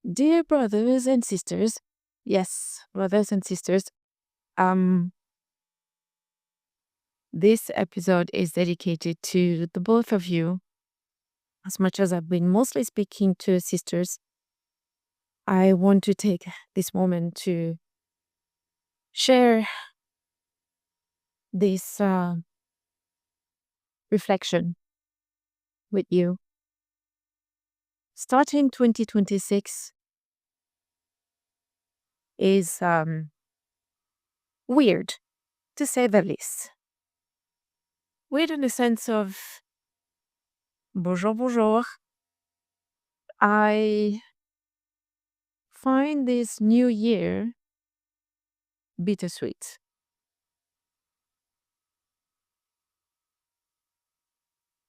Dear brothers and sisters, yes, brothers and sisters, um, this episode is dedicated to the both of you. As much as I've been mostly speaking to sisters, I want to take this moment to share this reflection with you. Starting 2026 is weird, to say the least. Weird in the sense of bonjour, bonjour. I find this new year bittersweet.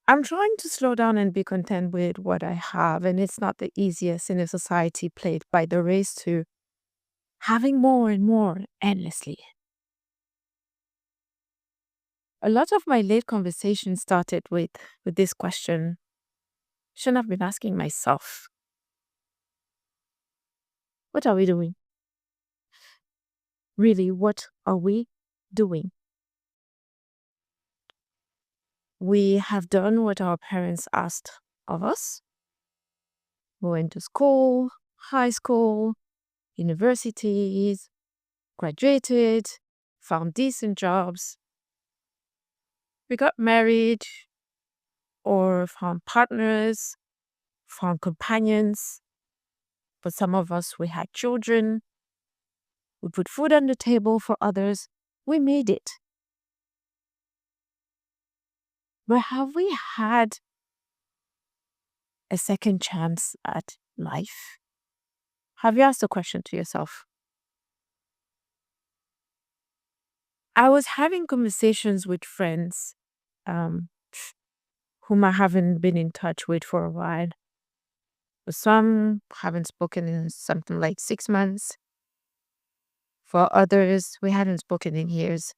I'm trying to slow down and be content with what I have, and it's not the easiest in a society plagued by the race to having more and more endlessly. A lot of my late conversations started with this question. Shouldn't have been asking myself, what are we doing? Really, what are we doing? We have done what our parents asked of us. We went to school, high school, universities, graduated, found decent jobs. We got married or found partners, found companions. For some of us, we had children. We put food on the table for others. We made it. But have we had a second chance at life? Have you asked the question to yourself? I was having conversations with friends whom I haven't been in touch with for a while. Some haven't spoken in something like 6 months. For others, we hadn't spoken in years.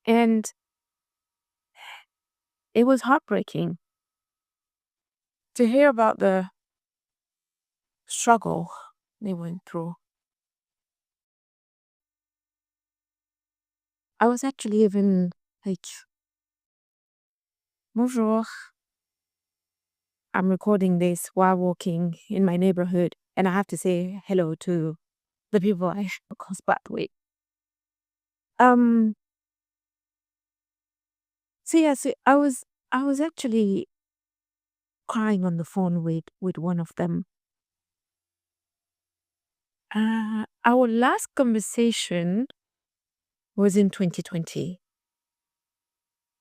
And it was heartbreaking to hear about the struggle they went through. I was actually even like, bonjour. I'm recording this while walking in my neighborhood, and I have to say hello to the people I cross path with. So yeah, so I was actually crying on the phone with one of them. Our last conversation was in 2020,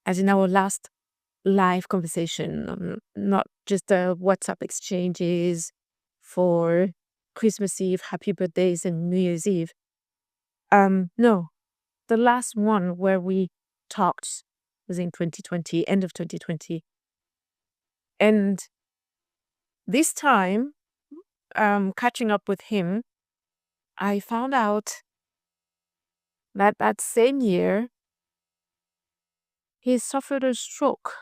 as in our last live conversation, not just the WhatsApp exchanges for Christmas Eve, happy birthdays, and New Year's Eve. No, the last one where we talked was in 2020, end of 2020. And this time, catching up with him, I found out that that same year, he suffered a stroke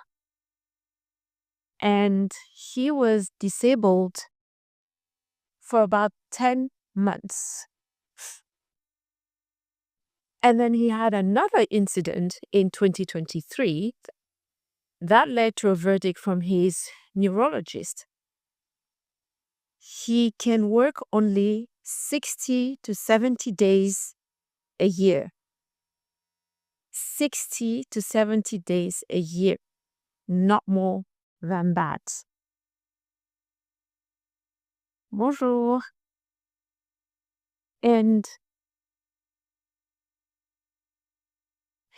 and he was disabled for about 10 months. And then he had another incident in 2023 that led to a verdict from his neurologist. He can work only 60 to 70 days a year. 60 to 70 days a year, not more than that. Bonjour. And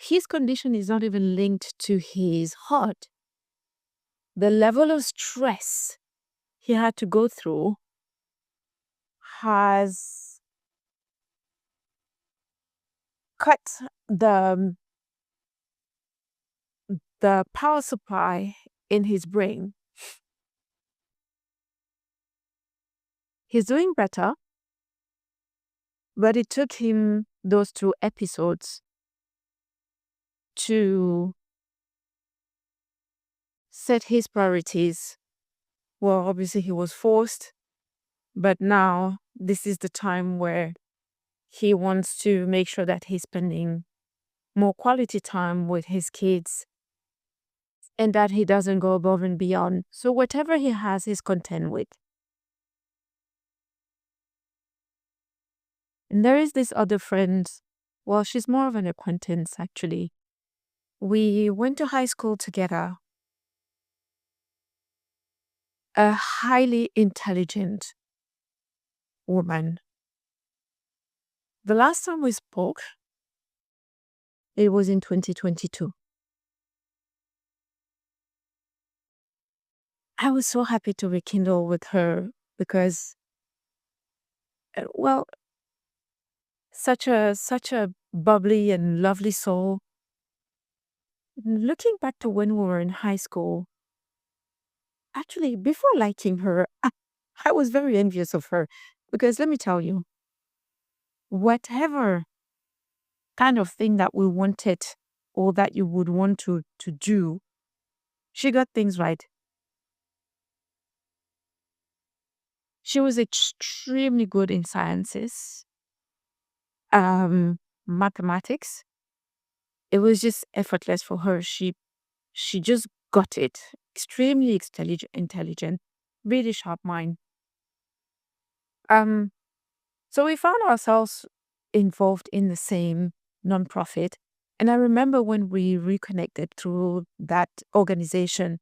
his condition is not even linked to his heart. The level of stress he had to go through has cut the power supply in his brain. He's doing better, but it took him those 2 episodes to set his priorities Well, obviously he was forced, but now this is the time where he wants to make sure that he's spending more quality time with his kids and that he doesn't go above and beyond. So whatever he has, he's content with. And there is this other friend. Well, she's more of an acquaintance, actually. We went to high school together. A highly intelligent woman. The last time we spoke, it was in 2022. I was so happy to rekindle with her because, well, such a bubbly and lovely soul. Looking back to when we were in high school, actually, before liking her, I was very envious of her because let me tell you, whatever kind of thing that we wanted or that you would want to do, she got things right. She was extremely good in sciences, mathematics. It was just effortless for her. She just got it. Extremely intelligent, really sharp mind. Um, so we found ourselves involved in the same nonprofit. And I remember when we reconnected through that organization,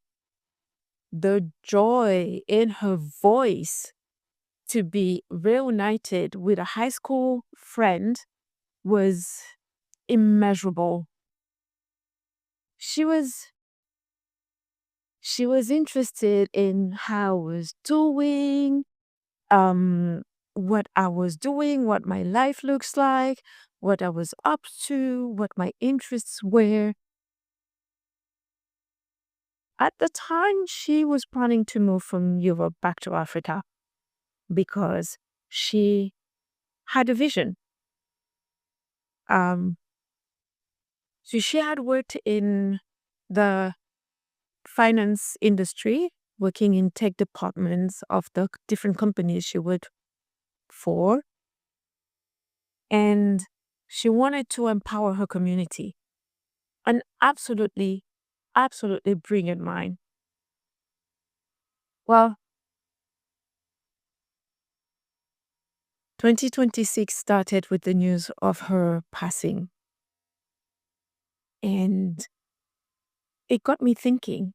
the joy in her voice to be reunited with a high school friend was immeasurable. She was she was interested in how I was doing, um, what I was doing, what my life looks like, what I was up to, what my interests were. At the time, she was planning to move from Europe back to Africa because she had a vision. Um, so she had worked in the finance industry, working in tech departments of the different companies she worked for. And she wanted to empower her community. An absolutely brilliant mind. Well, 2026 started with the news of her passing. And it got me thinking,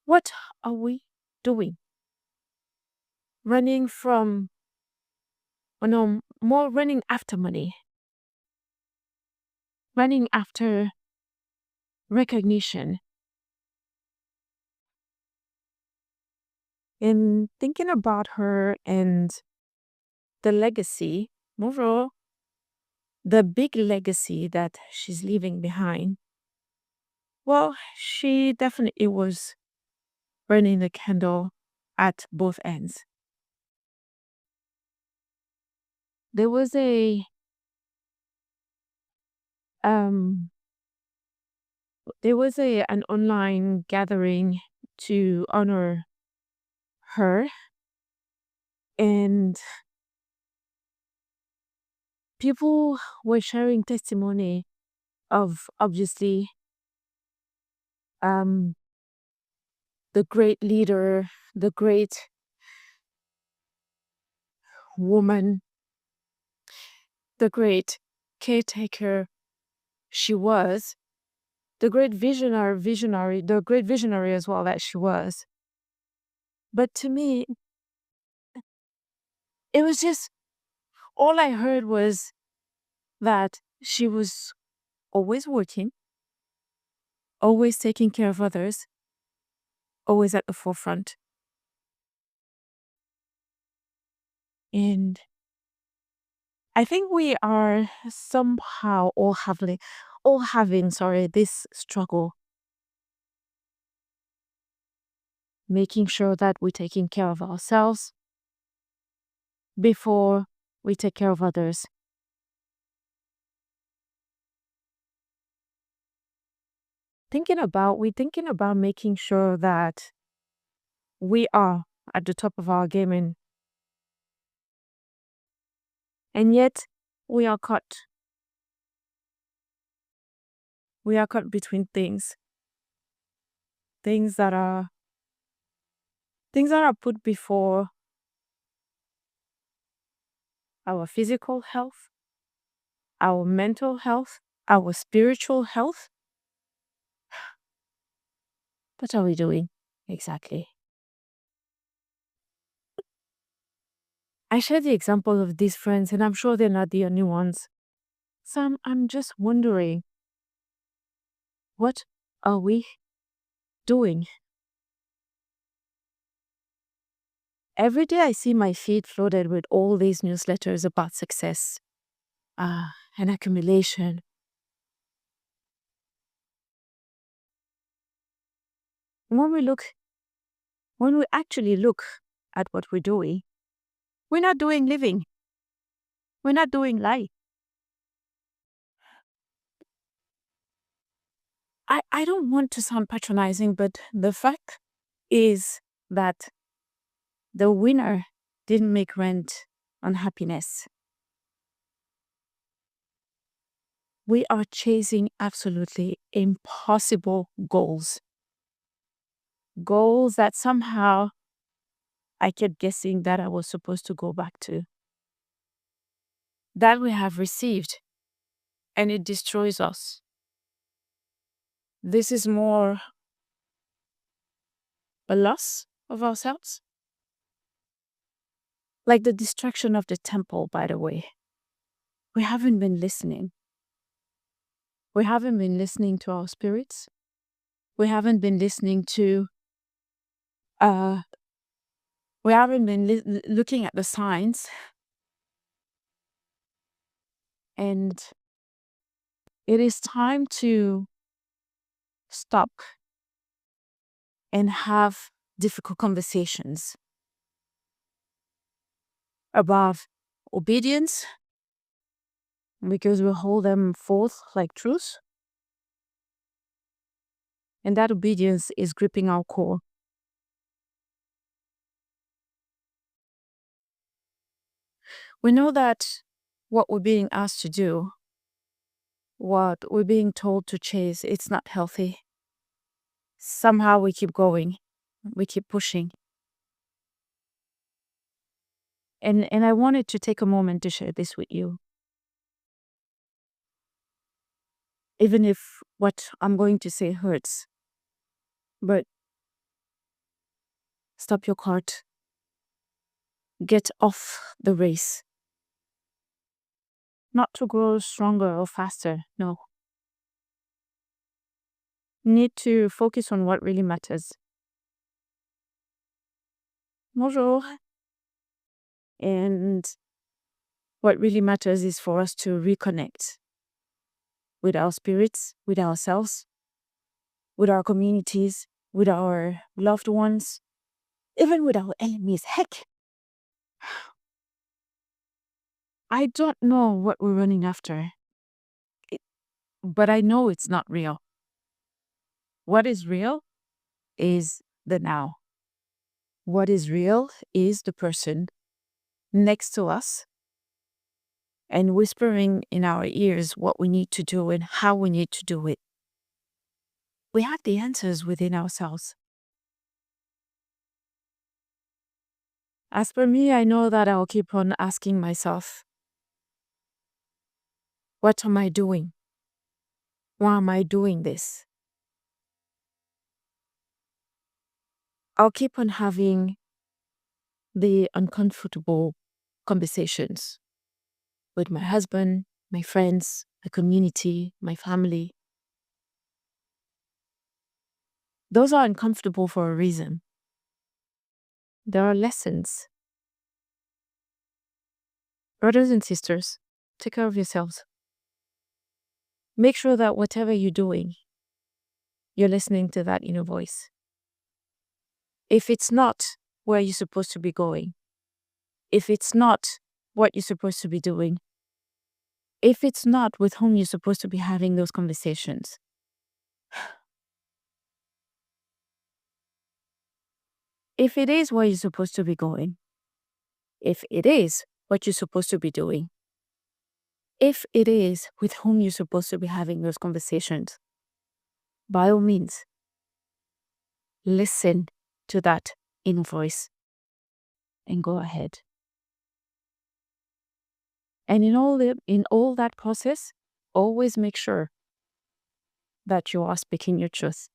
what are we doing? Running from, oh no, more running after money, running after recognition, and thinking about her and the legacy, overall, the big legacy that she's leaving behind. Well, she definitely was burning the candle at both ends. There was um an online gathering to honor her, and people were sharing testimony of obviously um the great leader, the great woman, the great caretaker she was, the great the great visionary as well that she was. But to me, it was just all I heard was that she was always working, always taking care of others, always at the forefront. And I think we are somehow all having, sorry, this struggle, making sure that we're taking care of ourselves before we take care of others. We're thinking about making sure that We are at the top of our game, and yet we are caught. We are caught between things that are put before our physical health, our mental health, our spiritual health. What are we doing exactly? I share the example of these friends, and I'm sure they're not the only ones. So I'm just wondering, what are we doing? Every day I see my feed flooded with all these newsletters about success and accumulation. When we actually look at what we're doing, we're not doing living. We're not doing life. I don't want to sound patronizing, but the fact is that the winner didn't make rent on happiness. We are chasing absolutely impossible goals. Goals that somehow I kept guessing that I was supposed to go back to. That we have received, and it destroys us. This is more a loss of ourselves. Like the destruction of the temple, by the way. We haven't been listening. We haven't been listening to our spirits. We haven't been listening to, we haven't been looking at the signs. And it is time to stop and have difficult conversations about obedience, because we hold them forth like truth. And that obedience is gripping our core. We know that what we're being asked to do, what we're being told to chase, it's not healthy. Somehow we keep going, we keep pushing. And I wanted to take a moment to share this with you. Even if what I'm going to say hurts, but stop your cart. Get off the race. Not to grow stronger or faster, no. Need to focus on what really matters. Bonjour. And what really matters is for us to reconnect with our spirits, with ourselves, with our communities, with our loved ones, even with our enemies. Heck, I don't know what we're running after, but I know it's not real. What is real is the now. What is real is the person next to us and whispering in our ears what we need to do and how we need to do it. We have the answers within ourselves. As for me, I know that I'll keep on asking myself, what am I doing? Why am I doing this? I'll keep on having the uncomfortable conversations with my husband, my friends, my community, my family. Those are uncomfortable for a reason. There are lessons. Brothers and sisters, take care of yourselves. Make sure that whatever you're doing, you're listening to that inner voice. If it's not where you're supposed to be going, if it's not what you're supposed to be doing, if it's not with whom you're supposed to be having those conversations, if it is where you're supposed to be going, if it is what you're supposed to be doing, if it is with whom you're supposed to be having those conversations, by all means, listen to that inner voice and go ahead. And in all that process, always make sure that you are speaking your truth.